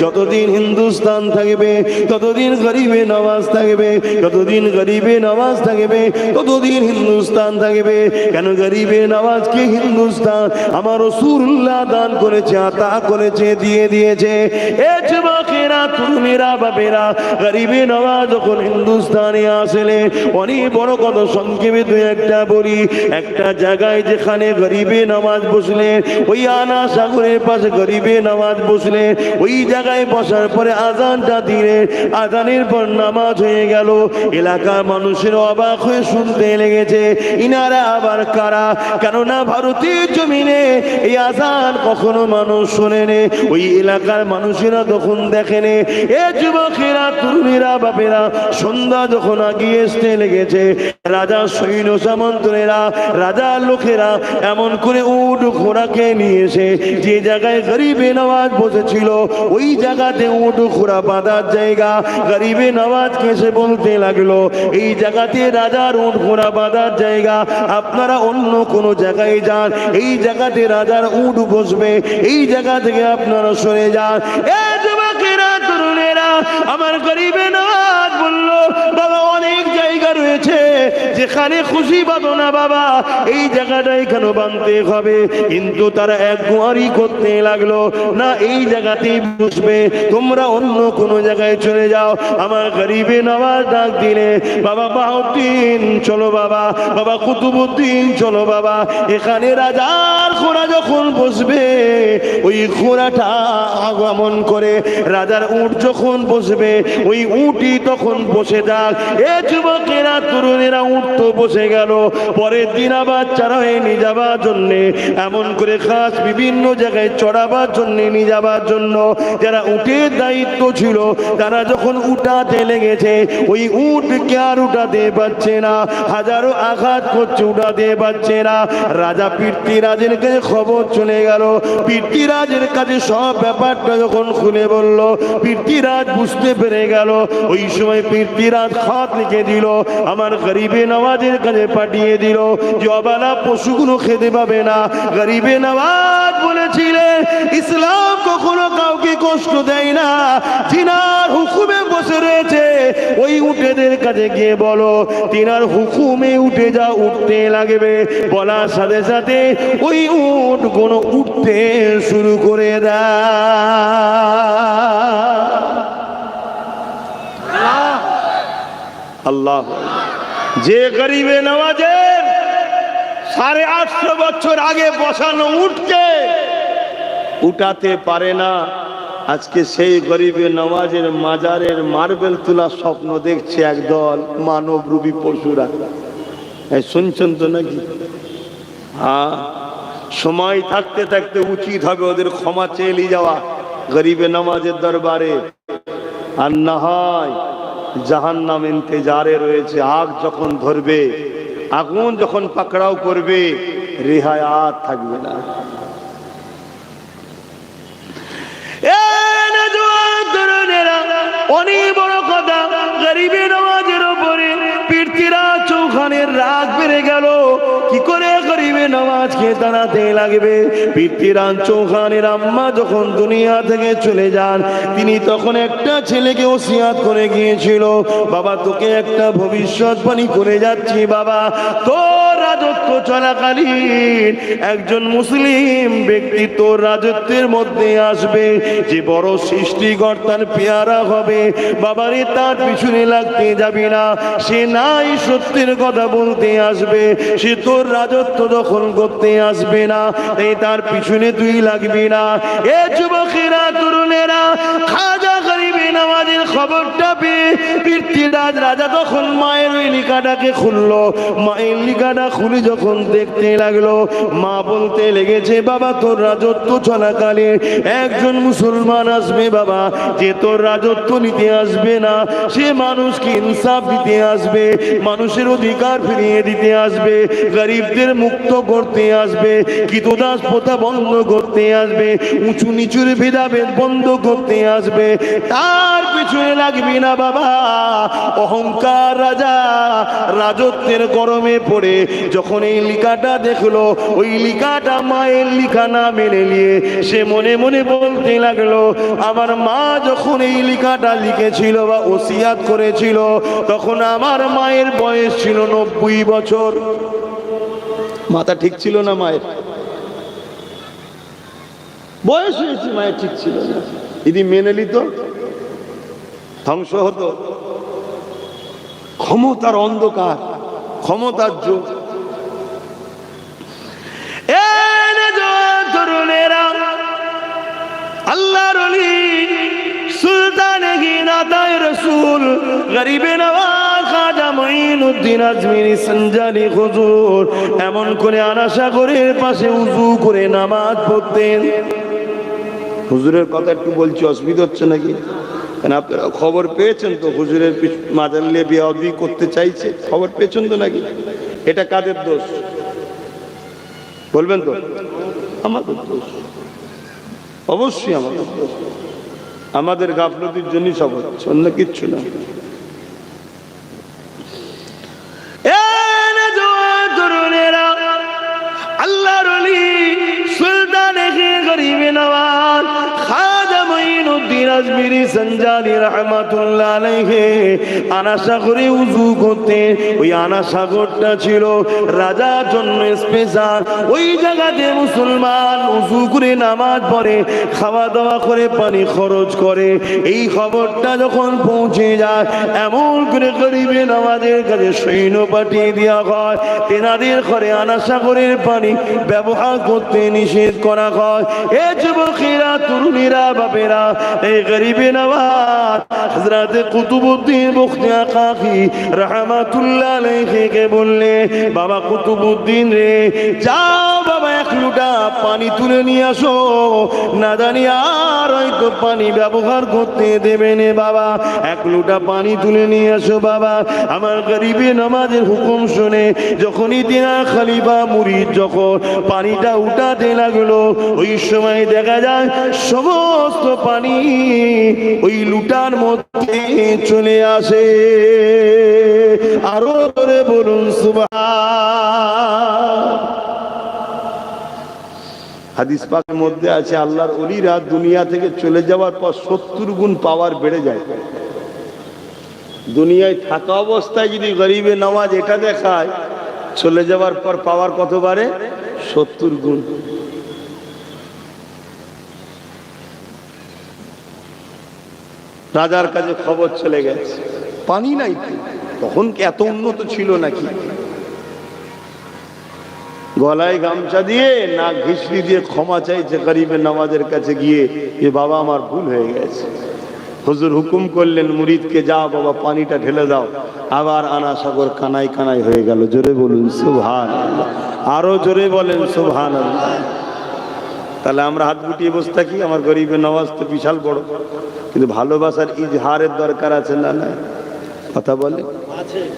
যতদিন হিন্দুস্তান থাকবে ততদিন গরিবে নওয়াজ থাকবে, যতদিন গরিবে নওয়াজ থাকবে ততদিন হিন্দুস্তান থাকবে। কেন গরিবে নওয়াজকে হিন্দুস্তান আমার রাসূলুল্লাহ দান করেছে, আতা করেছে, দিয়ে দিয়েছে। এ যুবকেরা, তরুণেরা, বাপেরা, গরিবে নওয়াজ যখন হিন্দুস্তানে আসলে, অনেক বড় কথা সংক্ষেপে দুই একটা বলি। একটা জায়গায় যেখানে গরিবে নওয়াজ বসলেন, ওই আনা সাগরের পাশে গরিবে নওয়াজ বসলেন, ওই জায়গায় বসার পরে আজানটা দিলেন, আজানের পর নামাজ হয়ে গেল। এলাকার মানুষের অবাক হয়ে শুনতে লেগেছে, ইনারা আবার কারা? কেননা ভারতীয় জমিনে এই আজান কখনো মানুষ শোনেনি। ওই এলাকার মানুষেরা তখন দেখেনি। এ যুবকেরা, তরুণীরা, বাপেরা, সন্ধ্যা যখন আগিয়ে আসতে লেগেছে, রাজা সৈন্য সামন্তরা, রাজার লোকেরা এমন করে উট ঘোড়াকে নিয়ে এসে যে জায়গায় গরিবে নওয়াজ বসেছিল, ওই জায়গাতে উট ঘোড়া বাঁধার জায়গা। গরিবে নওয়াজকে এসে বলতে লাগলো, এই জায়গাতে রাজার উট ঘোড়া বাঁধার জায়গা, আপনারা অন্য কোনো জায়গায় যান, এই জায়গাতে রাজার উট বসবে, এই জায়গা থেকে আপনারা সরে যান। এ যুবকেরা, তরুণেরা, আমার গরিবে নওয়াজ বলল, বাবা অনেক জায়গা রয়েছে যেখানে খুশি বাঁধো না বাবা, এই জায়গাটাই কেন বাঁধতে হবে? কিন্তু তারা এক গুয়ারি করতে লাগলো, না এই জায়গাতেই বসবে, তোমরা অন্য কোন জায়গায় চলে যাও। আমার গরিবে নওয়াজ ডাক দিলে, বাবা বাহাউদ্দিন চলো বাবা, বাবা কুতুবউদ্দিন চলো বাবা, এখানে রাজার ঘোড়া যখন বসবে, ওই ঘোড়াটা আগমন করে রাজার উট যখন বসবে, ওই উটই তখন বসে যাক। এ যুবকেরা, তরুণেরা, উট তো বসে গেল। পরের দিন আবার চারা নিয়ে যাবার জন্য, এমন করে খাস বিভিন্ন জায়গায় চড়াবার জন্য, নিয়ে যাবার জন্য যারা উটের দায়িত্ব ছিল, তারা যখন উঠাতে লেগেছে, ওই উটকে আর উঠাতে পারছে না, হাজারো আঘাত করছে, উঠাতে পারছে না। রাজা পৃথ্বীরাজের কাছে খবর চলে গেল। পৃথ্বীরাজের কাছে সব ব্যাপারটা যখন খুলে বলল, পৃথ্বীরাজ বুঝতে পেরে গেল। ওই সময় পৃথ্বীরাজ খাত লিখে দিল, আমার গরিবে নওয়াজের কাছে পাঠিয়ে দিল যে অবালা পশুগুলো খেতে পাবে না। গরিবে নওয়াজ বলেছিলেন, ইসলাম কখনো কাউকে কষ্ট দেয় না, যিনার হুকুমে বসে রয়েছে ওই উটেদের কাছে গিয়ে বলো তিনার হুকুমে উঠে যা, উঠতে লাগবে। বলার সাথে সাথে ওই উট কোন উঠতে শুরু করে দেয়। আল্লাহ, যে গরিবে নওয়াজের 850 বছর আগে বসানো উঠকে উঠাতে পারে না, আজকে সেই গরিবে নওয়াজের মাজারের মার্বেল তোলার স্বপ্ন দেখছে একদল মানবরূপী পশুরা। শুনছেন তো নাকি? হ্যাঁ, সময় থাকতে থাকতে উচিত হবে ওদের ক্ষমা চেয়ে যাওয়া গরিবে নওয়াজের দরবারে। আর না হয় জাহান্নাম ইন্তজারে রয়েছে। আগ যখন ধরবে, আগুন যখন পাকড়াও করবে, রেহায়াত থাকবে না। অনেক বড় কথা, গরিবে নওয়াজের উপরে পৃথ্বীরাজ চৌহানের রাগ বেড়ে গেল। কি করে গরিবে নওয়াজকে তাড়াতে লাগবে? পৃথ্বীরাজ চৌহানের আম্মা যখন দুনিয়া থেকে চলে যান, তিনি তখন একটা ছেলেকে ওসিয়াত করে গিয়েছিল, বাবা তোকে একটা ভবিষ্যৎবাণী করে যাচ্ছি, বাবা তোর রাজত্ব চলাকালীন একজন মুসলিম ব্যক্তি তোর রাজত্বের মধ্যে আসবে, যে বড় সৃষ্টিকর্তার পেয়ারা হবে। বাবারে তার পিছনে লাগতে যাবি না, সে নাই সত্যের কথা বলতে আসবে, সে তোর রাজত্ব দখল করতে আসবে না, তাই তার পিছনে তুই লাগবি না। এ যুবকেরা, তরুণেরা, খাজা গরিবে নওয়াজের খবরটা পেয়ে পৃথ্বীরাজ রাজা তখন মায়ের ওই লিখাটাকে খুললো। মায়ের লিখাটা খুলে যখন দেখতে লাগলো, মা বলতে লেগেছে, বাবা তোর রাজত্ব চলাকালে একজন মুসলমান আসবে বাবা, যে তোর রাজত্ব নিতে আসবে না, সে মানুষকে ইনসাফ দিতে আসবে, মানুষের অধিকার ফিরিয়ে দিতে আসবে, গরিবদের মুক্ত করতে আসবে, কৃতদাস প্রথা বন্ধ করতে আসবে, উঁচু নিচুর ভেদাভেদ বন্ধ করতে আসবে। তার পিছনে লাগবি না বাবা। অহংকার রাজা রাজত্বের গরমে পড়ে যখন এই লিখাটা দেখলো, ওই লিখাটা মায়ের লিখা না মেনে নিয়ে সে মনে মনে বলতে লাগলো, আমার মা যখন এই লিখাটা লিখেছিল বা ওসিয়াত করেছিল তখন আমার মায়ের বয়স ছিল 90 বছর। মাথা ঠিক ছিল না মায়ের? বয়স হয়েছে, মায়ের ঠিক ছিল না। যদি মেনে নিত ধ্বংস হতো। ক্ষমতার অন্ধকার, ক্ষমতার যুগ। তরুণেরা, আল্লাহর ওলি সুলতানে গিনাতায় রসুল গরিবে নওয়াজ খাজা মঈনুদ্দিন আজমিরি সঞ্জালি হুজুর এমন করে আনাসাগরের পাশে উযু করে নামাজ পড়তেন। হুজুরের কথা একটু বলছি, অসুবিধা হচ্ছে নাকি? কেন আপনারা খবর পেয়েছেন তো হুজুরের মাজার নিয়ে বেয়াদবি করতে চাইছে? খবর পেয়েছেন তো নাকি? এটা কাদের দোষ বলবেন তো? আমাদের দোষ, অবশ্যই আমাদের দোষ। আমাদের গাফলতির জন্যই সব হচ্ছে, অন্য কিচ্ছু না। আল্লাহর ওলি সুলতানে গরিবে নওয়াজ খাজা মঈনুদ্দিন আজমিরি সঞ্জালি রাহমাতুল্লাহ আলাইহি আনাসাগরে উযু করতেন। ওই আনাসাগরটা ছিল রাজার জন্য স্পেশাল। ওই জায়গাতে মুসলমান উযু করে নামাজ পড়ে, খাওয়া দাওয়া করে, পানি খরচ করে। এই খবরটা যখন পৌঁছে যায় এমন করে গরিবে নওয়াজের কাছে সৈন্য পাঠিয়ে দেওয়া হয়, তেনাদের ঘরে আনাসাগরের পানি ব্যবহার করতে নিষেধ করা হয়। এ যুবকেরা, তরুণীরা, বাপেরা, এই গরিবে নওয়াজ হযরত কুতুবউদ্দিন বখতিয়ার কাকি রাহমাতুল্লাহ আলাইহিকে বললে, বাবা কুতুবউদ্দিন রে, যাও বাবা এক লোটা পানি তুলে নিয়ে আসো, না জানি আর হয়তো পানি ব্যবহার করতে দেবে না বাবা। এক লোটা পানি তুলে নিয়ে আসো বাবা। আমার গরিবে নওয়াজের হুকুম শুনে যখনই তিনা খলিফা মুরিদ যখন পানিটা উঠাতে লাগলো, ওই সময় দেখা যায় সমস্ত পানি ওই লুটার মধ্যে চলে আসে। আরো করে বলুন সুবহান। হাদিস পাকের মধ্যে আছে আল্লাহর ওলিরা দুনিয়া থেকে চলে যাওয়ার পর 70 গুণ পাওয়ার বেড়ে যায়। দুনিয়ায় থাকা অবস্থায় যদি গরিবে নওয়াজ এটা দেখায়, চলে যাওয়ার পর পাওয়ার কত বাড়ে? 70 গুণ। রাজার কাছে খবর চলে গেছে, পানি নাই। তখন কি এত উন্নত ছিল নাকি? গলায় গামছা দিয়ে, নাক ঘিসড়ি দিয়ে ক্ষমা চাইছে গরিবে নওয়াজের কাছে গিয়ে, এ বাবা আমার ভুল হয়ে গেছে। হুজুর হুকুম করলেন মুরিদকে, যাও বাবা পানিটা ঢেলে দাও। আবার আনাসাগর কানাই কানাই হয়ে গেল। জোরে বলুন সুবহানাল্লাহ। আরো জোরে বলেন সুবহানাল্লাহ। তাহলে আমরা হাত গুটিয়ে বসে থাকি? আমার গরিবে নওয়াজ তো বিশাল বড়, কিন্তু ভালোবাসার ইজহারের দরকার আছে না? না, কথা বলে।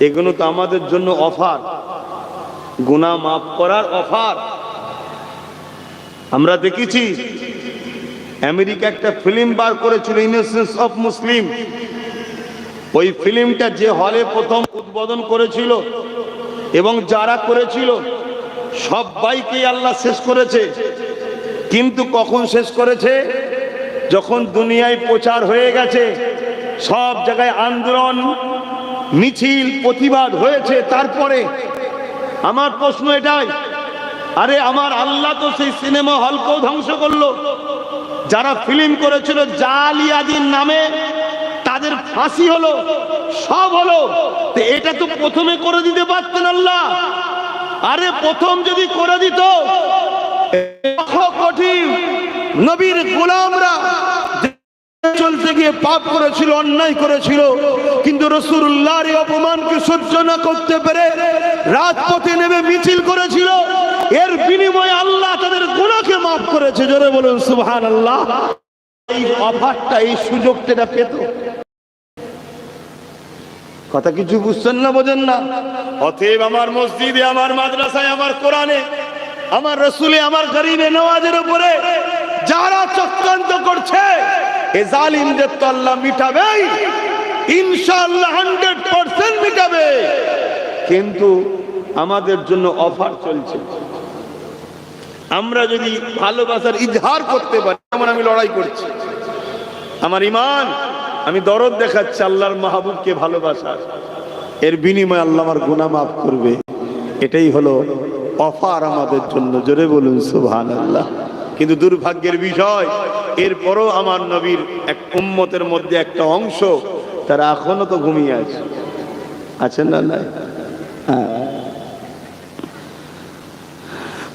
এগুলো তো আমাদের জন্য অফার, গুনাহ মাফ করার অফার। আমরা দেখেছি আমেরিকা একটা ফিল্ম বার করেছিল, ইনোসেন্স অফ মুসলিম। ওই ফিল্মটা যে হলে প্রথম উদ্বোধন করেছিল এবং যারা করেছিল সবাইকে আল্লাহ শেষ করেছে। কিন্তু কখন শেষ করেছে? যখন দুনিয়ায় প্রচার হয়ে গেছে, সব জায়গায় আন্দোলন, মিছিল, প্রতিবাদ হয়েছে, তারপরে আমার প্রশ্ন এটাই, আরে আমার আল্লাহ তো সেই সিনেমা হলকেও ধ্বংস করলো। যারা ফিল্ম করেছিল জালিয়াতির নামে তাদের ফাঁসি হলো, সব হলো। তো এটা তো প্রথমে করে দিতে পারতেন আল্লাহ। আরে প্রথম যদি করে দিত, কঠিন নবীর গোলামরা চলতে গিয়ে পাপ করেছিল, অন্যায় করেছিল, কিন্তু রাসূলুল্লাহর এই অপমানকে সহ্য না করতে পেরে রাজপথে নেমে মিছিল করেছিল। এর বিনিময়ে আল্লাহ তাদের গুনাহকে মাফ করেছে। জোরে বলুন সুবহানাল্লাহ। এই অফারটা, এই সুযোগটা পেত। কথা কিছু বুঝছেন না, বোঝেন না? অতএব আমার মসজিদে, আমার মাদ্রাসায়, আমার কোরআনে, আমার রাসূলে, আমার গরিবে নওয়াজের উপরে যারা চক্রান্ত করছে, এ জালিমদের তো আল্লাহ মিটাবেই, ইনশাআল্লাহ 100% মিটাবে। কিন্তু আমাদের জন্য অফার চলছে, আমরা যদি ভালোবাসার ইজহার করতে পারি, যেমন আমি লড়াই করছি, আমার ঈমান, আমি দরদ দেখাচ্ছি আল্লাহর মাহবুবকে ভালোবাসা, এর বিনিময়ে আল্লাহ আমার গুনাহ মাফ করবে, এটাই হলো অফার আমাদের জন্য। জোরে বলুন সুবহানাল্লাহ। কিন্তু দুর্ভাগ্যের বিষয়, এরপরও আমার নবীর এক উম্মতের মধ্যে একটা অংশ তারা এখনো তো ঘুমিয়ে আছে, আছেন না? নাই?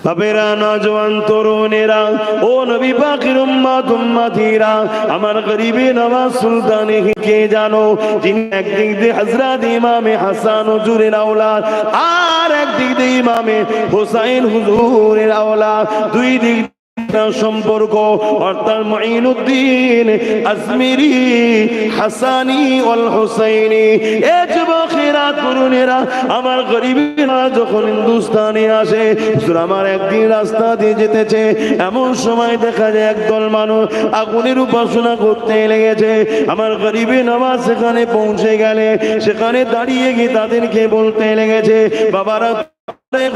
বাবেরা, নওজওয়ান, তরুণেরা, ও নবী পাকের উম্মত উম্মতিরা, আমার গরিবে নওয়াজ সুলতানে কে জানো, যিনি একদিক দিয়ে হযরত ইমামে হাসান হুজুরের আওলাদ, আর একদিক দিয়ে ইমামে হুসাইন হুজুরের আওলাদ, দুই দিক সম্পর্ক, অর্থাৎ মুঈনুদ্দিন আজমিরি, হাসানি ওয়াল হুসাইনি। এ যুবকেরা, তরুণেরা, আমার গরিবেরা যখন হিন্দুস্তানে আসে, আমার একদিন রাস্তা দিয়ে যেতেছে, এমন সময় দেখা যায় একদল মানুষ আগুনের উপাসনা করতে লেগেছে। আমার গরিবে নওয়াজ সেখানে পৌঁছে গেলে, সেখানে দাঁড়িয়ে গিয়ে তাদেরকে বলতে লেগেছে, বাবারা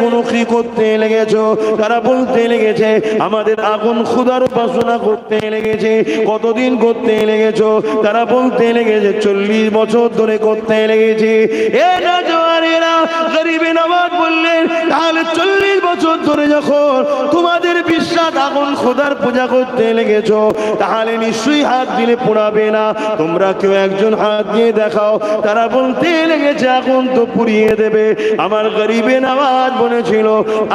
কোনো কি করতে লেগেছো? তারা বলতে লেগেছে, আমাদের আগুন খুদার উপাসনা করতে লেগেছে। কতদিন করতে লেগেছো? তারা বলতে লেগেছে 40 বছর ধরে করতে লেগেছে। এ নওজওয়ানেরা, গরিবে নওয়াজ বললেন, তাহলে 40 বছর ধরে যখন তোমাদের বিশ্বাস আগুন খুদার পূজা করতে লেগেছো, তাহলে নিশ্চয়ই হাত দিলে পোড়াবে না, তোমরা কেউ একজন হাত দিয়ে দেখাও। তারা বলতে লেগেছে, আগুন তো পুড়িয়ে দেবে। আমার গরিবে নওয়াজ বলেছিল,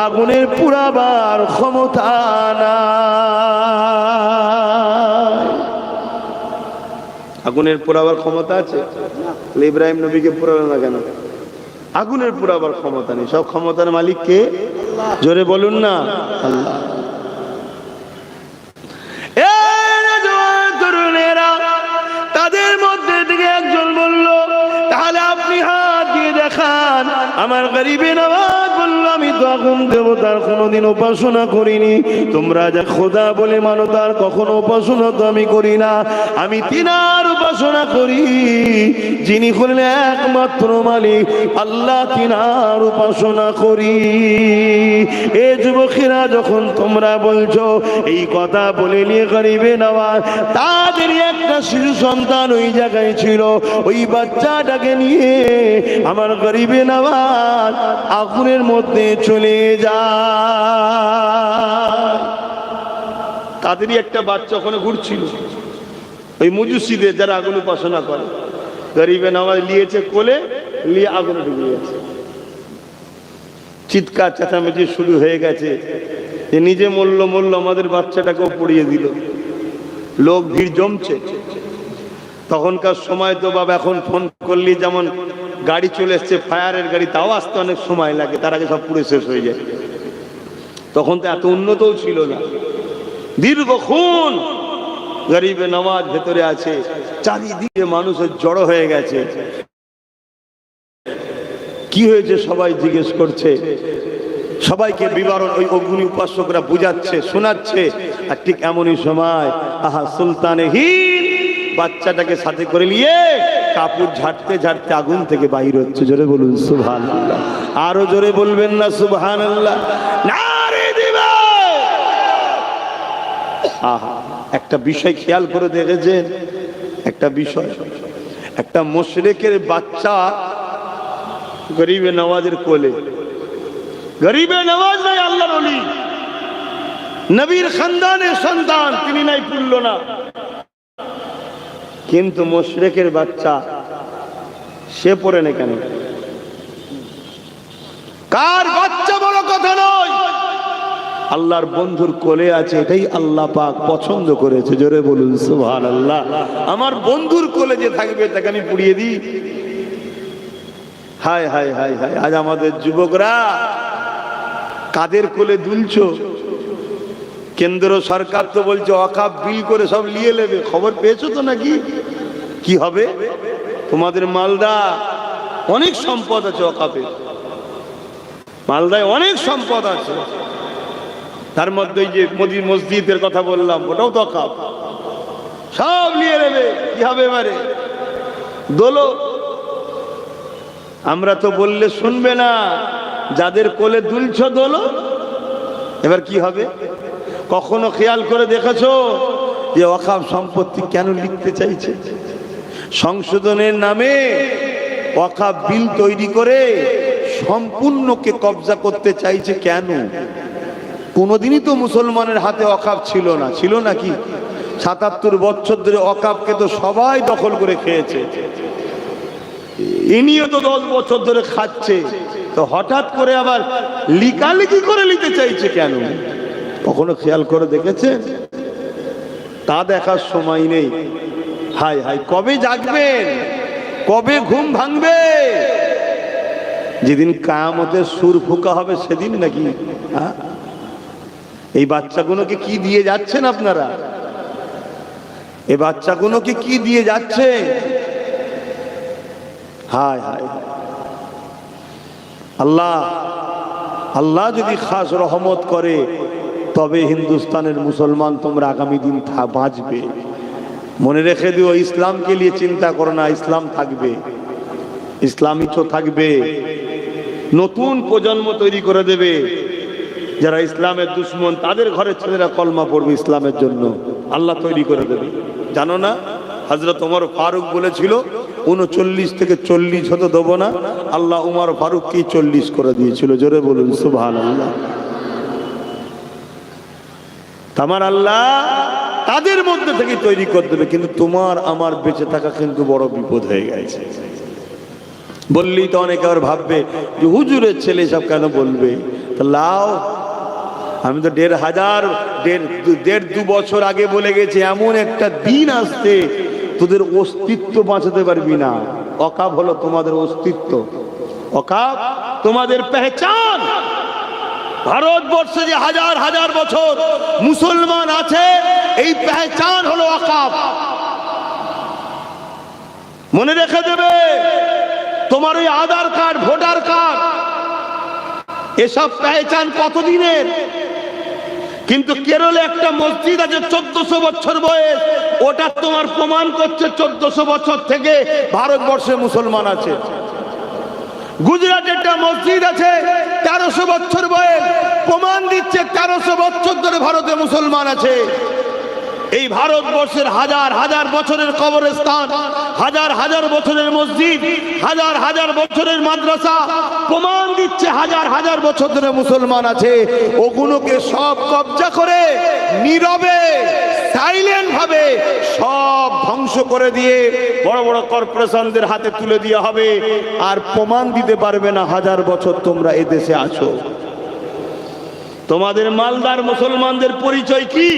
আগুনের পুরাবার ক্ষমতা নাই। আগুনের পুরাবার ক্ষমতা আছে? ইব্রাহিম নবীকে পুরালো না কেন? আগুনের পুরাবার ক্ষমতা নেই। সব ক্ষমতার মালিক কে? জোরে বলুন না, আল্লাহ। তাদের মধ্যে থেকে একজন বলল, তাহলে আপনি হাত দিয়ে দেখান। আমার গরিবে নওয়াজ বলল, আমি তো আগুন দেবতার কোনোদিন উপাসনা করিনি, তোমরা যা খোদা বলে মানো তার কখনো উপাসনা তো আমি করি না। আমি তিনার উপাসনা করি, যিনি হলেন একমাত্র মালিক আল্লাহ, তিনার উপাসনা করি। এ যুবকেরা, যখন তোমরা বলছো এই কথা বলে নিয়ে গরিবে নওয়াজ, তাদের একটা শিশু সন্তান ওই জায়গায় ছিল, ওই বাচ্চাটাকে নিয়ে আমার গরিবে নওয়াজ আগুনের মধ্যে চলে যায়। তাদেরই একটা বাচ্চা ওখানে ঘুরছিল, ওই মুজুসিদের যারা আগুন উপাসনা করে, গরিবে নওয়াজ নিয়েছে কোলে, নিয়ে আগুনে ঢুকে গেছে। চিৎকার চেঁচামেচি শুরু হয়ে গেছে, যে নিজে মরল, আমাদের বাচ্চাটাকেও পুড়িয়ে দিল। লোক ভিড় জমছে। তখনকার সময় তো বাবা, এখন ফোন করলি যেমন গাড়ি চলে এসছে, ফায়ারের গাড়ি, তাও আসতে অনেক সময় লাগে, তার আগে সব পুড়ে শেষ হয়ে যায়। তখন তো এত উন্নতও ছিল না। দীর্ঘক্ষণ গরিবে নওয়াজ ভেতরে আছে, চারিদিকে মানুষের জড়ো হয়ে গেছে। কি হয়েছে সবাই জিজ্ঞেস করছে, সবাইকে বিবরণ ওই অগ্নি উপাসকরা বুঝাচ্ছে, শোনাচ্ছে। আর ঠিক এমনই সময় আহা সুলতানে হিন্দ বাচ্চাটাকে সাথে করে নিয়ে কাপড় ঝাড়তে ঝাড়তে আগুন থেকে বাইর হচ্ছে। জোরে বলুন সুবহানাল্লাহ। আরো জোরে বলবেন না সুবহানাল্লাহ? নারে দিবা। আহা, একটা বিষয় খেয়াল করে দেখেছেন, একটা বিষয়, একটা মুশরিকের বাচ্চা গরিবে নওয়াজের কোলে। গরিবে নওয়াজ নাই আল্লাহর ওলি, নবীর খানদানের সন্তান, তিনি নাই, পুরল না। কিন্তু মুশরিকের বাচ্চা সে পড়ে না কেন? কার বাচ্চা বড় কথা নয়, আল্লাহর বন্ধুর কোলে আছে, এটাই আল্লাহ পাক পছন্দ করেছে। জোরে বলুন সুবহানাল্লাহ। আমার বন্ধুর কোলে যে থাকবে তাকে আমি পুড়িয়ে দিই? হায় হায় হায় হায়, আজ আমাদের যুবকরা কাদের কোলে দুলছো? কেন্দ্র সরকার তো বলছে ওয়াকফ বিল করে সব নিয়ে নেবে, খবর পেয়েছো তো নাকি? কি হবে? তোমাদের মালদা অনেক সম্পদ আছে, ওয়াকফে মালদায় অনেক সম্পদ আছে, তার মধ্যে যে মসজিদের কথা বললাম ওটাও তো ওয়াকফ। সব নিয়ে নেবে। কি হবে এবারে? দোলো। আমরা তো বললে শুনবে না, যাদের কোলে দুলছ দোলো। এবার কি হবে? কখনো খেয়াল করে দেখেছো যে ওয়াকফ সম্পত্তি কেন লিখতে চাইছে? সংশোধনের নামে ওয়াকফ বিল তৈরি করে সম্পূর্ণকে কবজা করতে চাইছে কেন? কোনোদিনই তো মুসলমানের হাতে ওয়াকফ ছিল না, ছিল নাকি? ৭৭ বছর ধরে ওয়াকফকে তো সবাই দখল করে খেয়েছে, ইনিও তো 10 বছর ধরে খাচ্ছে, তো হঠাৎ করে আবার লিকালিকি করে নিতে চাইছে কেন? কখনো খেয়াল করে দেখেছেন? তা দেখার সময় নেই। হায় হায়, কবে জাগবেন? কবে ঘুম ভাঙবে? যেদিন কিয়ামতের সুর ফুঁকা হবে সেদিন নাকি? এই বাচ্চাগুলোকে কি দিয়ে যাচ্ছেন আপনারা? এই বাচ্চাগুলোকে কি দিয়ে যাচ্ছে? হায় হায়, আল্লাহ আল্লাহ যদি খাস রহমত করে তবে হিন্দুস্তানের মুসলমান তোমরা আগামী দিন বাঁচবে। মনে রেখে দিও, ইসলামকে নিয়ে চিন্তা করো না, ইসলাম থাকবে, ইসলামই তো থাকবে। নতুন প্রজন্ম তৈরি করে দেবে, যারা ইসলামের দুশ্মন তাদের ঘরের ছেলেরা কলমা পড়বে ইসলামের জন্য, আল্লাহ তৈরি করে দেবে। জানো না হযরত ওমর ফারুক বলেছিল 39 থেকে 40 হতে দেবো না, আল্লাহ ওমর ফারুককে 40 করে দিয়েছিল। জোরে বলুন সুবহানাল্লাহ। তোমার আল্লাহ তাদের মধ্যে থেকে তৈরি করে দেবে, কিন্তু তোমার আমার বেঁচে থাকা কিন্তু বড় বিপদ হয়ে গেছে। বললেই তো অনেকে আর ভাববে যে হুজুরের ছেলে সব কেন বলবে। তা লাও, আমি তো 1.5 বছর আগে বলে গেছি, এমন একটা দিন আসছে তোদের অস্তিত্ব বাঁচাতে পারবি না। ওয়াকফ হলো তোমাদের অস্তিত্ব, ওয়াকফ তোমাদের পেহচান। ভারতবর্ষে যে হাজার হাজার বছর মুসলমান আছে, এই পেহচান হলো ওয়াকফ। মনে রেখে দেবে, তোমার ওই আধার কার্ড, ভোটার কার্ড, এসব পেহচান কতদিনের? কিন্তু কেরলে একটা মসজিদ আছে 1400 বছর বয়স, ওটা তোমার প্রমাণ করছে 1400 বছর থেকে ভারতবর্ষে মুসলমান আছে। গুজরাটে একটা মসজিদ আছে 1300 বছর বয়স, প্রমাণ দিচ্ছে 1300 বছর ধরে ভারতে মুসলমান আছে। এই ভারতবর্ষের হাজার হাজার বছরের কবরস্থান, হাজার হাজার বছরের মসজিদ, হাজার হাজার বছরের মাদ্রাসা প্রমাণ দিচ্ছে হাজার হাজার বছর ধরে মুসলমান আছে। ওগুলোকে সব কবজা করে নীরবে সাইলেন্ট ভাবে সব ধ্বংস করে দিয়ে বড় বড় কর্পোরেশনদের হাতে তুলে দেওয়া হবে, আর প্রমাণ দিতে পারবে না হাজার বছর তোমরা এদেশে আছো। তোমাদের মালদার মুসলমানদের পরিচয় কি?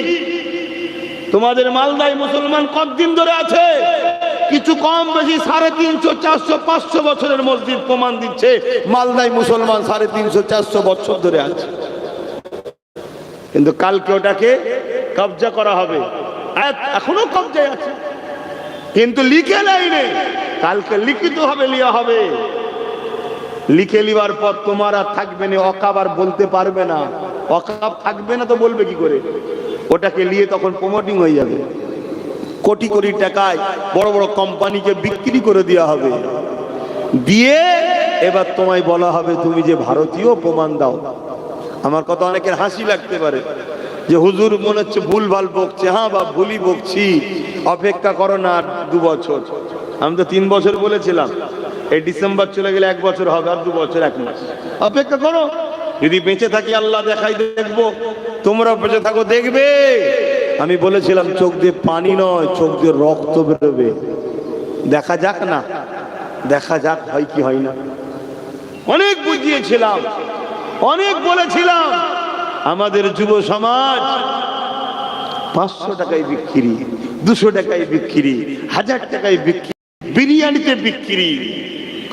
তোমাদের মালদায় মুসলমান কতদিন ধরে আছে? কিছু কম বেশি 350, 400, 500 বছরের মসজিদ প্রমাণ দিচ্ছে মালদায় মুসলমান 350, 400 বছর ধরে আছে। কিন্তু কালকে ওটাকে কবজা করা হবে, এখনো কবজায় আছে, কিন্তু লিখে লাইনে কালকে লিখিত হবে, লিয়া হবে। লিখে লিবার পর তোমার আর থাকবে না ওয়াকফ, আর বলতে পারবে না। ওয়াকফ থাকবে না তো বলবে কি করে? ওটাকে নিয়ে তখন প্রমোটিং হয়ে যাবে, কোটি কোটি টাকায় বড় বড় কোম্পানিকে বিক্রি করে দেওয়া হবে। দিয়ে এবার তোমায় বলা হবে তুমি যে ভারতীয়, প্রমাণ দাও। আমার কথা অনেকের হাসি লাগতে পারে যে হুজুর মনে হচ্ছে ভুলভাল বকছে। হ্যাঁ বা ভুলই বকছি, অপেক্ষা করো না 2 বছর। আমি তো 3 বছর বলেছিলাম, এই ডিসেম্বর চলে গেলে 1 বছর হবে, আর 2 বছর 1 মাস অপেক্ষা করো। যদি বেঁচে থাকি আল্লাহ দেখাই দেখবো, তোমরা বেঁচে থাকো দেখবে। আমি বলেছিলাম চোখ দিয়ে পানি নয়, চোখ দিয়ে রক্ত বেরোবে। দেখা যাক না, দেখা যাক হয় কি হয় না। অনেক বুঝিয়েছিলাম, অনেক বলেছিলাম। আমাদের যুব সমাজ 500 টাকায় বিক্রি, 200 টাকায় বিক্রি, 1000 টাকায় বিক্রি, বিরিয়ানিতে বিক্রি।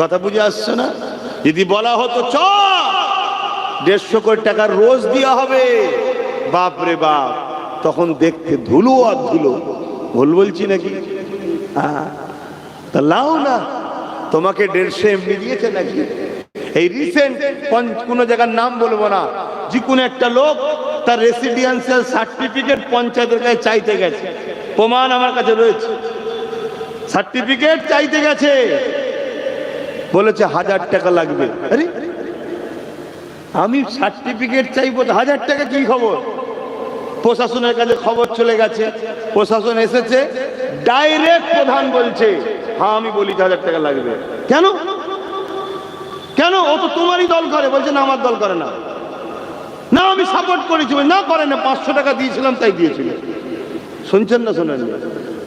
কথা বুঝে আসছে না? যদি বলা হতো চ 150 কোটি টাকার রোজ দেওয়া হবে, বাপ রে বাপ, তখন দেখতে ধুলো আর ধুলো। ভুল বলছি নাকি? তা লাও না, তোমাকে 150 এমনি দিয়েছে নাকি? এই রিসেন্ট কোন জায়গার নাম বলবো না, যে কোনো একটা লোক তার রেসিডেন্সিয়াল সার্টিফিকেট পঞ্চায়েতের কাছে চাইতে গেছে, প্রমাণ আমার কাছে রয়েছে। সার্টিফিকেট চাইতে গেছে, বলেছে 1000 টাকা লাগবে। আরে আমি সার্টিফিকেট চাইবো, 1000 টাকা কি খবর? প্রশাসনের কাছে খবর চলে গেছে, প্রশাসন এসেছে, ডাইরেক্ট প্রধান বলছে হ্যাঁ আমি বলি 1000 টাকা লাগবে। কেন কেন? ও তো তোমারই দল করে। বলছে না আমার দল করে না। না আমি সাপোর্ট করেছি। না করে না, 500 টাকা দিয়েছিলাম তাই দিয়েছিল। শুনছেন না শোনেন?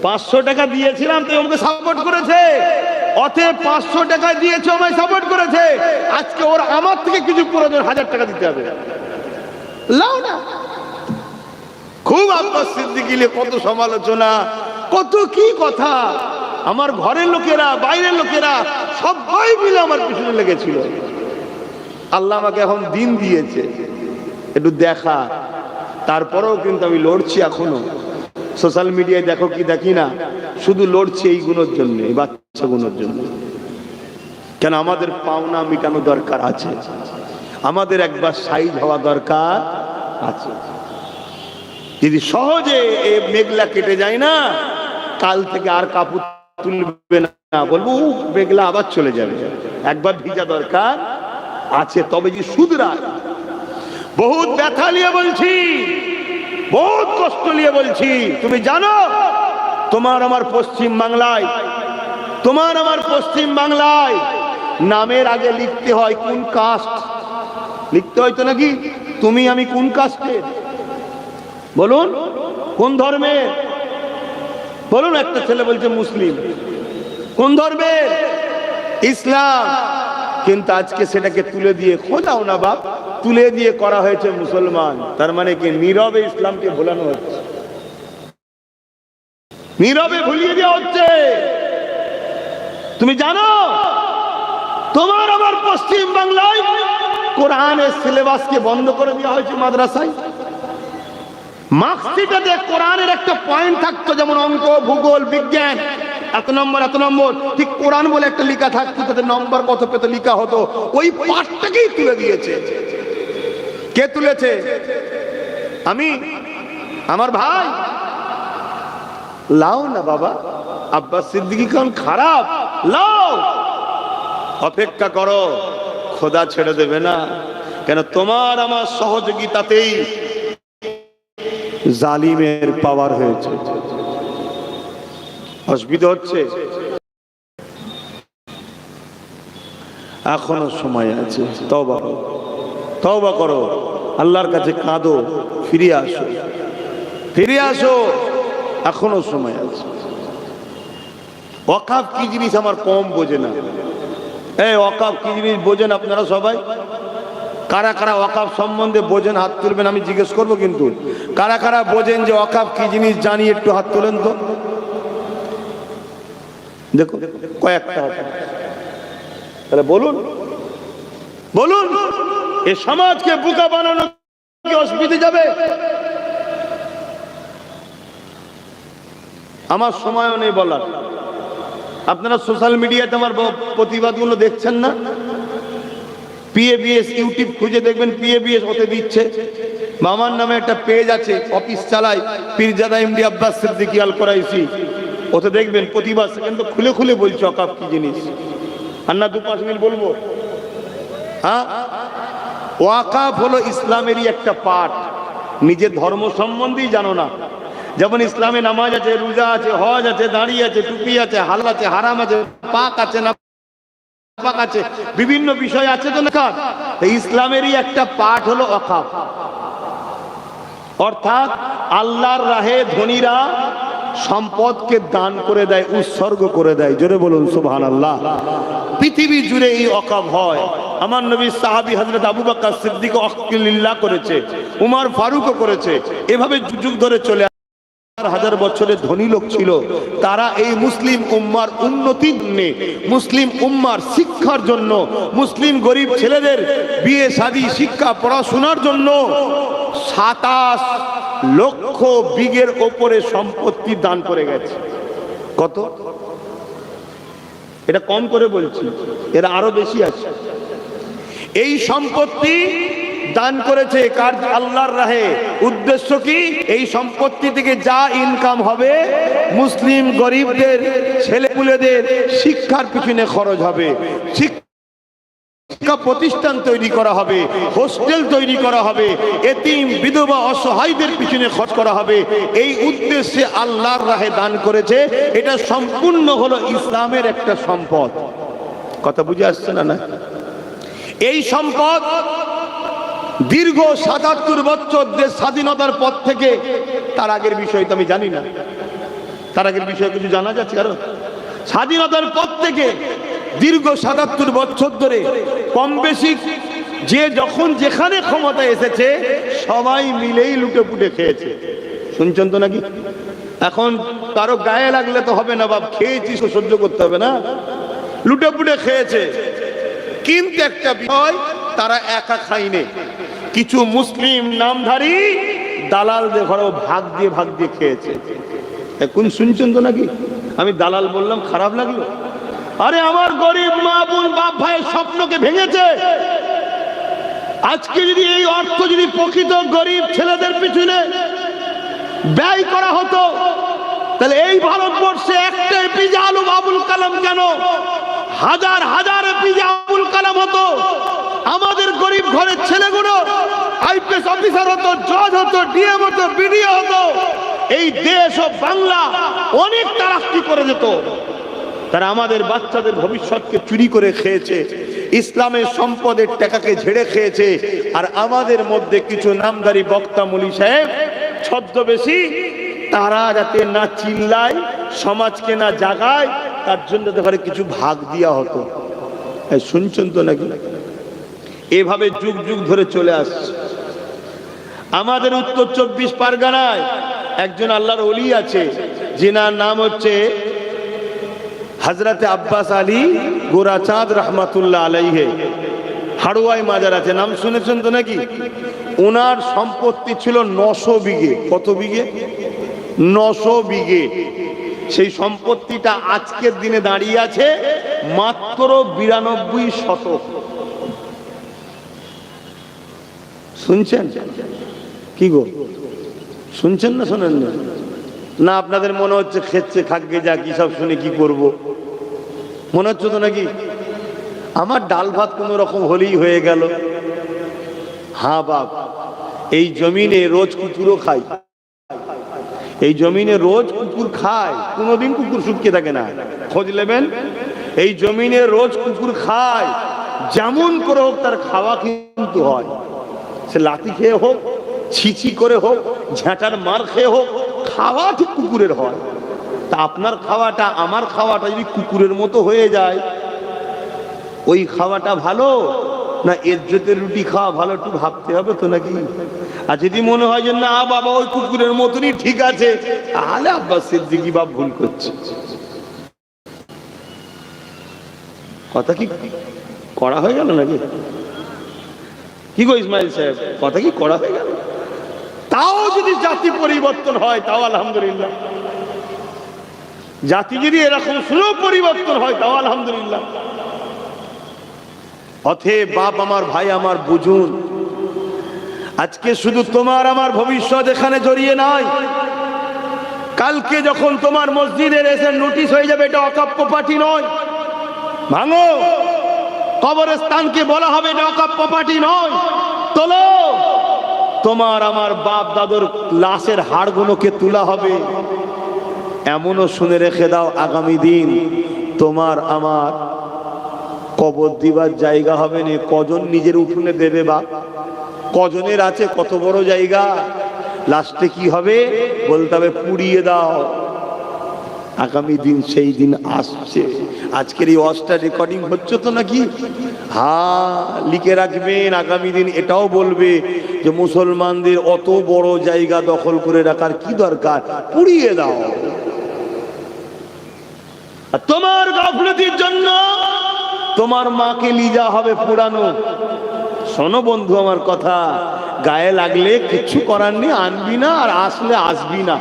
500 টাকা দিয়েছিলাম তাই আমাকে সাপোর্ট করেছে। অতএব 500 টাকা দিয়েছে, আমায় সাপোর্ট করেছে। আজকে ওর আমার থেকে কিছু প্রয়োজন, 1000 টাকা দিতে হবে। লাও না। খুব আব্বাস সিদ্দিকী কত সমালোচনা, কত কি কথা। আমার ঘরের লোকেরা, বাইরের লোকেরা সবাই মিলে আমার পিছনে লেগেছিল। আল্লাহ আমাকে এখন দিন দিয়েছে একটু দেখা, তারপরেও কিন্তু আমি লড়ছি এখনো। সোশ্যাল মিডিয়ায় দেখো কি দেখি না, শুধু লড়ছি এই গুণের জন্য, এই বাচ্চা গুণের জন্য। কেন? আমাদের পাওনা মিটানো দরকার আছে, আমাদের একবার সাইজ হওয়া দরকার আছে। যদি সহজে এই মেঘলা কেটে যায় না, কাল থেকে আর কাপড় তুলবে না, বলবো মেঘলা আবার চলে যাবে। একবার ভিজা দরকার আছে, তবে যে শুধরায়। বহুত ব্যথা নিয়ে বলছি, বহুত কষ্ট নিয়ে বলছি। তুমি জানো তোমার আমার পশ্চিম বাংলায়, তোমার আমার পশ্চিম বাংলায় নামের আগে লিখতে হয় কোন কাস্ট। লিখতে হয় তো নাকি? তুমি আমি কোন কাস্টের বলুন? কোন ধর্মের বলুন? একটা ছেলে বলছে মুসলিম। কোন ধর্মের? ইসলাম। কিন্তু আজকে সেটাকে তুলে দিয়ে, খোঁজাও না বাপ, তুলে দিয়ে করা হয়েছে মুসলমান। তার মানে কি? নীরবে ইসলামকে ভোলানো হচ্ছে, নীরবে ভুলিয়ে দেওয়া হচ্ছে। তুমি জানো তোমার আমার পশ্চিম বাংলায় কোরআনের সিলেবাসকে বন্ধ করে দেওয়া হয়েছে মাদ্রাসায়। মার্কশিটে কোরআনের একটা পয়েন্ট থাকতো, যেমন অঙ্ক, ভূগোল, বিজ্ঞান, এত নম্বর এত নম্বর, ঠিক কোরআন বলে একটা লেখা থাকতো, তাতে নম্বর কত পেত লেখা হতো। ওই পাঠটাকেই তুলে দিয়েছে। কে তুলেছে? আমি, আমার ভাই। লাও না বাবা, আব্বাস সিদ্দিকী কোন খারাপ? লাও, অপেক্ষা করো, খোদা ছেড়ে দেবে না। কেন? তোমার আমার সহযোগিতাতেই জালিমের পাওয়ার হয়েছে। অসুবিধা হচ্ছে, এখনো সময় আছে। তওবা করো, তওবা করো, আল্লাহর কাছে কাঁদো, ফিরে আসো, ফিরে আসো, এখনো সময় আছে। ওয়াকাফ কি জিনিস আমার কম বোঝে না। এই ওয়াকাফ কি জিনিস বোঝেন আপনারা সবাই? কারা কারা ওয়াকাফ সম্বন্ধে বোঝেন হাত তুলবেন, আমি জিজ্ঞেস করব। কিন্তু কারা কারা বোঝেন যে ওয়াকাফ কি জিনিস জানি, একটু হাত তোলেন তো। দেখো কয়েকটা হাত, তাহলে বলুন, বলুন। এ সমাজকে বোকা বানানো কি অসুবিধে যাবে? আমার সময়ও নেই বলার। আপনারা সোশ্যাল মিডিয়াতে আমার প্রতিবাদগুলো দেখছেন না? পিএবিএস ইউটিউব খুঁজে দেখবেন, পিএবিএস ওতে দিচ্ছে। মামার নামে একটা পেজ আছে, অফিস চালায়, পীরজাদা এমডি আব্বাস সিদ্দিকী আল কোরাইশি। ওতে দেখবেন প্রতিবাদ কিন্তু খুলে খুলে বলছে ওয়াকাফ কি জিনিস। আর না 2-5 মিনিট বলবো? হ্যাঁ, ওয়াকাফ হলো ইসলামেরই একটা পার্ট। নিজের ধর্ম সম্বন্ধেই জানো না। যেমন ইসলামে নামাজ আছে, রোজা আছে, হজ আছে, দাঁড়িয়ে আছে, টুপি আছে, হালাল আছে, হারাম আছে, পাক আছে না পাক আছে, বিভিন্ন বিষয় আছে তো না। ইসলামেরই একটা পার্ট হলো ওয়াকাফ। অর্থাৎ আল্লাহর রাহে ধনীরা সম্পদকে দান করে দেয়, উৎসর্গ করে দেয়। জোরে বলুন সুবহানাল্লাহ। পৃথিবী জুড়ে এই ওয়াকাফ হয়। আমার নবী সাহাবী হযরত আবু বকর সিদ্দিক ওয়াক্ফিলিল্লাহ করেছে, উমর ফারুকও করেছে। এভাবে যুগ ধরে চলে হাজার বছরের ধনী লোক ছিল। তারা এই মুসলিম উম্মার উন্নতির জন্য, মুসলিম উম্মার শিক্ষার জন্য, মুসলিম গরিব ছেলেদের বিয়ে শাদী, শিক্ষা, পড়াশোনার জন্য 27 লক্ষ বিঘের ওপরে সম্পত্তি দান করে গেছে। কত? এটা কম করে বলছি, এরা আরো বেশি আছে। এই সম্পত্তি দান করেছে কার? আল্লাহর রাহে। উদ্দেশ্য কি? এই সম্পত্তি থেকে যা ইনকাম হবে মুসলিম গরিবদের ছেলেপুলেদের শিক্ষার পিছনে খরচ হবে, শিক্ষা প্রতিষ্ঠান তৈরি করা হবে, হোস্টেল তৈরি করা হবে, এতিম বিধবা অসহায়দের পিছনে খরচ করা হবে। এই উদ্দেশ্যে আল্লাহর রাহে দান করেছে। এটা সম্পূর্ণ হলো ইসলামের একটা সম্পদ। কথা বুঝে আসছে না? না, এই সম্পদ দীর্ঘ ৭৭ বছর দেশ স্বাধীনতার পর থেকে, তার আগের বিষয় তো আমি জানি না, তার আগের বিষয়ে কিছু জানা যাচ্ছে? কারণ স্বাধীনতার পর থেকে দীর্ঘ ৭৭ বছর ধরে কম বেশি যে যখন যেখানে ক্ষমতা এসেছে সবাই মিলেই লুটে পুটে খেয়েছে। শুনছেন তো নাকি? এখন কারো গায়ে লাগলে তো হবে না, বাপ খেয়েছিস তো সহ্য করতে হবে না, লুটে পুটে খেয়েছে। কিন্তু একটা বিষয়, তারা একা খায়নি, কিছু মুসলিম নামধারী দালালদের ঘরেও ভাগ দিয়ে খেয়েছে। এখন শুনছেন তো নাকি? আমি দালাল বললাম, খারাপ লাগলো? আরে আমার গরিব মা বোন বাপ ভাইয়ের স্বপ্নকে ভেঙেছে। আজকে যদি এই অর্থ যদি প্রকৃত গরিব ছেলেদের পিছনে ব্যয় করা হতো, তাহলে এই ভারতবর্ষে একটা এপিজে আবুল কালাম কেন, হাজার হাজার এপিজে আবুল কালাম হতো। আমাদের গরিব ঘরের ছেলেগুলো আইপিএস অফিসার হতো, জজ হতো, ডিএম হতো, বিডিও হতো। এই দেশ ও বাংলা অনেক তারাক্কি করে যেত। তারা আমাদের বাচ্চাদের ভবিষ্যৎকে চুরি করে খেয়েছে, ইসলামের সম্পদের টাকাকে ঝেড়ে খেয়েছে। আর আমাদের মধ্যে কিছু নামধারী বক্তা মুলি সাহেব ছদ্মবেশী, তারা যাতে না চিল্লায়, সমাজকে না জাগায়, তার জন্য তাদের কিছু ভাগ দেওয়া হতো। শুনছেন তো নাকি? এভাবে যুগ যুগ ধরে চলে আসছে। আমাদের উত্তর ২৪ পরগনায় একজন আল্লাহর ওলি আছে, যিনার নাম হচ্ছে হযরতে আব্বাস আলী গোরাচাঁদ রহমাতুল্লাহ আলাইহে। হাড়ুয়াই মাজার আছে, নাম শুনেছেন তো নাকি? ওনার সম্পত্তি ছিল ৯০০ বিঘে। কত বিঘে? ৯০০ বিঘে। সেই সম্পত্তিটা আজকের দিনে দাঁড়িয়ে আছে মাত্র ৯২ শতক। শুনছেন কি গো? শুনছেন না শোনেন না? না আপনাদের মনে হচ্ছে খেচ্ছে খাগে যা কি সব শুনে কি করব মনে হচ্ছে তো নাকি? আমার ডাল ভাত কোন রকম হলেই হয়ে গেল। হ্যাঁ বাপ, এই জমিনে রোজ কুকুরও খাই, এই জমিনে রোজ কুকুর খায়, কোনোদিন কুকুর শুকিয়ে থাকে না, খোঁজ নেবেন। এই জমিনে রোজ কুকুর খায়, যেমন করে হোক তার খাওয়া কিন্তু হয়। সে লাঠি খেয়ে হোক, ছিচি করে হোক, ঝাঁটার মার খেয়ে হোক, খাওয়া ঠিক কুকুরের হয়। তা আপনার খাওয়াটা আমার খাওয়াটা যদি কুকুরের মতো হয়ে যায়, ওই খাওয়াটা ভালো না ইজ্জতের রুটি খাওয়া ভালো? একটু ভাবতে হবে তো নাকি? আর যদি মনে হয় যে না বাবা ওই কুকুরের মতনই ঠিক আছে, তাহলে আব্বাস সিদ্দিকী বাপ ভুল করছে। কথা কি করা হয়ে গেল নাকি? কি গো ইসমাইল সাহেব, কথা কি করা হয়ে গেল? তাও যদি জাতি পরিবর্তন হয় তাও আলহামদুলিল্লাহ। জাতি যদি এরকম স্লো পরিবর্তন হয় তাও আলহামদুলিল্লাহ। অতএব বাপ আমার, ভাই আমার, বুঝুন, আজকে শুধু তোমার আমার ভবিষ্যৎ এখানে জড়িয়ে নাই। কালকে যখন তোমার মসজিদের এসে নোটিশ হয়ে যাবে এটা ওয়াকফ প্রপার্টি নয়, ভাঙো। কবরস্থানকে বলা হবে এটা ওয়াকফ প্রপার্টি নয়, তোলো। তোমার আমার বাপ দাদুর লাশের হাড়গুলোকে তোলা হবে। এমনও শুনে রেখে দাও, আগামী দিন তোমার আমার কবর দিবার জায়গা হবে না। কজন নিজের উঠোনে দেবে বাপ? কজনের আছে কত বড় জায়গা? লাস্টে কি হবে? বলতে হবে পুড়িয়ে দাও। আগামী দিন সেই দিন আসছে। আজকের এই ওয়াজটা রেকর্ডিং হচ্ছে তো নাকি? হ্যাঁ, লিখে রাখবেন। আগামী দিন এটাও বলবে যে মুসলমানদের অত বড় জায়গা দখল করে রাখার কি দরকার, পুড়িয়ে দাও। তোমার গাফলতির জন্য তোমার মাকে লিজা হবে পুরানো। শোনো বন্ধু আমার কথা, গায়ে লাগলে কিছু করার নেই, আনবি না, আর আসলে আসবি না।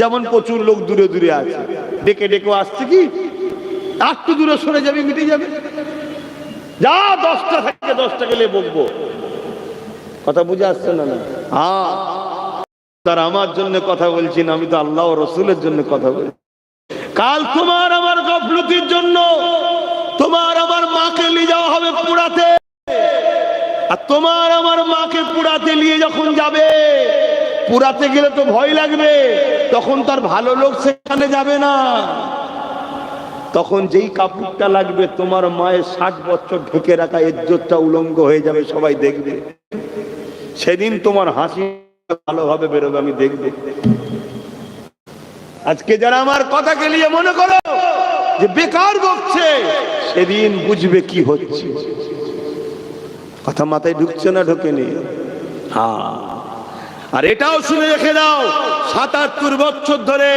যেমন প্রচুর লোক দূরে দূরে আছে, ডেকে ডেকে আসছে কি একটু দূরে সরে যাবে, মিটে যাবে। যা 10টা থাকে 10টা গেলে বকবো। কথা বুঝে আসছে না? না, হ্যাঁ তার আমার জন্য কথা বলছি না, আমি তো আল্লাহ ও রসুলের জন্য কথা বলছি। কাল তোমার আমার গাফলতির জন্য তোমার আমার মাকে নিয়ে যাওয়া হবে পুরাতে, আর তোমার আমার মাকে পুরাতে নিয়ে যখন যাবে, পুরাতে গেলে তো ভয় লাগবে, তখন তার ভালো লোক সেখানে যাবে না। তখন যেই কাপড়টা লাগবে তোমার মায়ের 60 বছর ঢেকে রাখা ইজ্জতটা উলঙ্গ হয়ে যাবে, সবাই দেখবে। সেদিন তোমার হাসি ভালোভাবে বেরোবে, আমি দেখবে। আজকে যারা আমার কথাকে নিয়ে মনে করো যে বেকার বকছে, সেদিন বুঝবে কি হচ্ছে। কথা মাথায় ঢুকছে না? ঢোকেনি? হ্যাঁ। আর এটাও শুনে রেখে দাও, ৭৭ বছর ধরে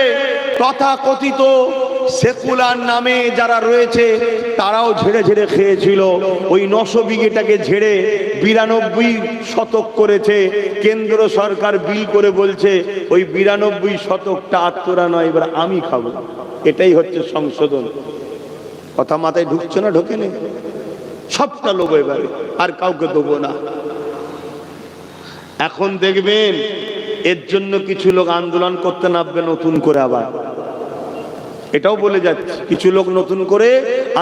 তথাকথিত সেকুলার নামে যারা রয়েছে তারাও ঝেড়ে ঝেড়ে খেয়েছিল। ওই 900 বিঘেটাকে ঝেড়ে 92 শতক করেছে। কেন্দ্র সরকার বিল করে বলছে ওই 92 শতকটা আত্মরা নয়, এবার আমি খাবো। এটাই হচ্ছে সংশোধন। কথা মাথায় ঢুকছে না? ঢোকেনি? সবটা লোভ এবারে, আর কাউকে দেবো না। এখন দেখবেন এর জন্য কিছু লোক আন্দোলন করতে নামবে নতুন করে। আবার এটাও বলে যাচ্ছে, কিছু লোক নতুন করে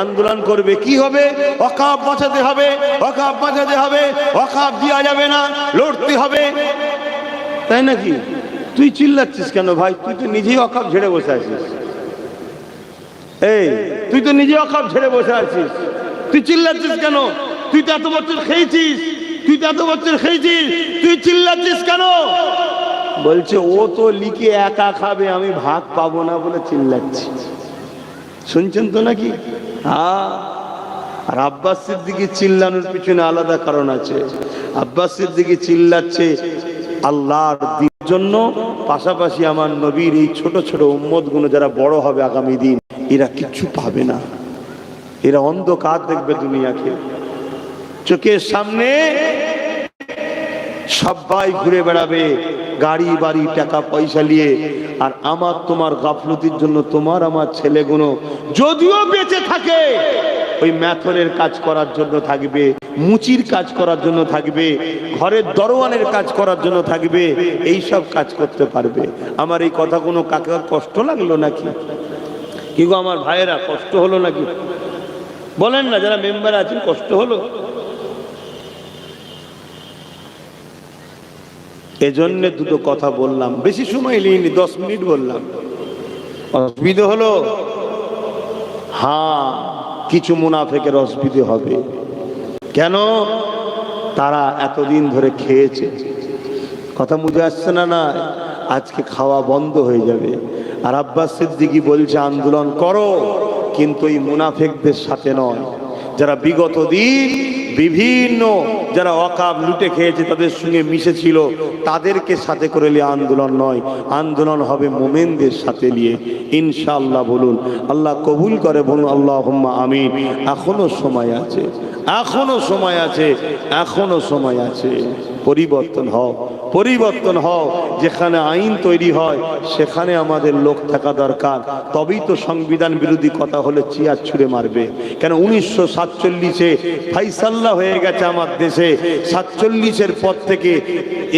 আন্দোলন করবে। কি হবে? ওয়াকফ বাঁচাতে হবে, ওয়াকফ বাঁচাতে হবে, ওয়াকফ দেওয়া যাবে না, লড়তে হবে। তাই নাকি? তুই চিল্লাচ্ছিস কেন ভাই? তুই তো নিজেই ওয়াকফ ঝেড়ে বসে আছিস। এই তুই তো নিজে ওয়াকফ ঝেড়ে বসে আছিস, তুই চিল্লাচ্ছিস কেন? তুই তো এত বছর খেয়েছিস, তুই তো এত বছর খেয়েছিস, তুই চিল্লাচ্ছিস কেন? বলছে ও তো লিখে একা খাবে, আমি ভাগ পাবো না বলে চিল্লাচ্ছি। শুনছেন তো নাকি? হ্যাঁ। আর আব্বাস সিদ্দিকী চিল্লানোর পিছনে আলাদা কারণ আছে। আব্বাস সিদ্দিকী চিল্লাচ্ছে আল্লাহর দ্বীনের জন্য, পাশাপাশি আমার নবীর এই ছোট ছোট উম্মত গুলো যারা বড় হবে আগামী দিন, এরা কিচ্ছু পাবে না। এরা অন্ধকার দেখবে দুনিয়াকে। চোখের সামনে সবাই ঘুরে বেড়াবে গাড়ি বাড়ি টাকা পয়সা নিয়ে, আর আমার তোমার গাফলতির জন্য তোমার আমার ছেলেগুলো যদিও বেঁচে থাকে ওই ম্যাথরের কাজ করার জন্য থাকবে, মুচির কাজ করার জন্য থাকবে, ঘরের দরওয়ানের কাজ করার জন্য থাকবে, এই সব কাজ করতে পারবে। আমার এই কথা কোনো কাকে কষ্ট লাগলো নাকি? কি গো আমার ভাইয়েরা, কষ্ট হলো নাকি? বলেন না, যারা মেম্বার আছেন, কষ্ট হলো? এজন্য দুটো কথা বললাম, বেশি সময় নিইনি, 10 মিনিট বললাম। অসুবিধে হলো? হ্যাঁ, কিছু মুনাফেকের অসুবিধে হবে। কেন? তারা এতদিন ধরে খেয়েছে। কথা বুঝে আসছে না? না, আজকে খাওয়া বন্ধ হয়ে যাবে। আর আব্বাস সিদ্দিকী বলছে আন্দোলন করো, কিন্তু এই মুনাফেকদের সাথে নয়, যারা বিগত দিন বিভিন্ন যারা ওয়াকফ লুটে খেয়েছে তাদের সঙ্গে মিশেছিল, তাদেরকে সাথে করে নিয়ে আন্দোলন নয়, আন্দোলন হবে মোমেনদের সাথে নিয়ে। ইনশাআল্লাহ বলুন, আল্লাহ কবুল করে বলুন আল্লাহুম্মা আমিন। এখনো সময় আছে, এখনো সময় আছে, এখনো সময় আছে। পরিবর্তন হও, পরিবর্তন হও। যেখানে আইন তৈরি হয় সেখানে আমাদের লোক থাকা দরকার, তবেই তো সংবিধান বিরোধী কথা হলে চেয়ার ছুঁড়ে মারবে। কেন 1947-এ ফাইসাল্লা হয়ে গেছে আমার দেশে। 47-এর পর থেকে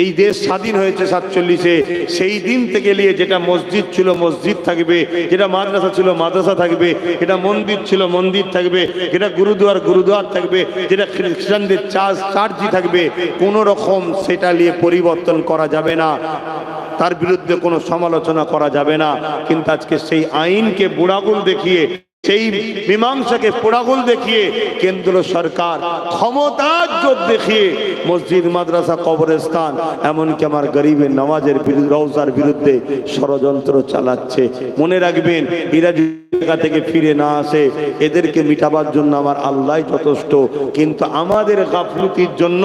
এই দেশ স্বাধীন হয়েছে। 47-এ সেই দিন থেকে নিয়ে যেটা মসজিদ ছিল মসজিদ থাকবে, যেটা মাদ্রাসা ছিল মাদ্রাসা থাকবে, যেটা মন্দির ছিল মন্দির থাকবে, যেটা গুরুদুয়ার গুরুদুয়ার থাকবে, যেটা খ্রিস্টানদের চার্চই থাকবে। কোনো রকম সেটা নিয়ে পরিবর্তন করা যাবে না, তার বিরুদ্ধে কোনো সমালোচনা করা যাবে না। কিন্তু আজকে সেই আইনকে বুড়াগুল দেখিয়ে, সেই মীমাংসাকে পোড়াগুল দেখিয়ে কেন্দ্র সরকার ক্ষমতার জোর দেখিয়ে মসজিদ মাদ্রাসা কবরস্থান এমনকি আমার গরিবের নামাজের রওজার বিরুদ্ধে ষড়যন্ত্র চালাচ্ছে। মনে রাখবেন, এরা জায়গা থেকে ফিরে না আসে, এদেরকে মিটাবার জন্য আমার আল্লাহ যথেষ্ট। কিন্তু আমাদের গাফলতির জন্য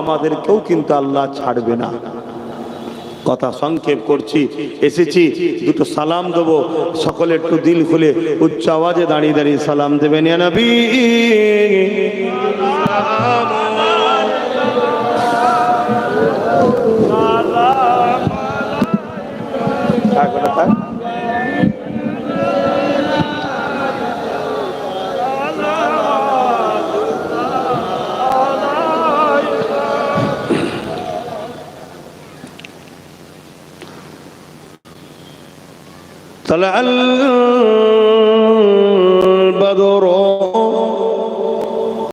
আমাদেরকেও কিন্তু আল্লাহ ছাড়বে না। কথা সংক্ষেপ করছি, এসেছি দুটো সালাম দেবো, সকলে একটু দিল খুলে উচ্চ আওয়াজে দাঁড়িয়ে দাঁড়িয়ে সালাম দেবেন। ইয়া নবী طلع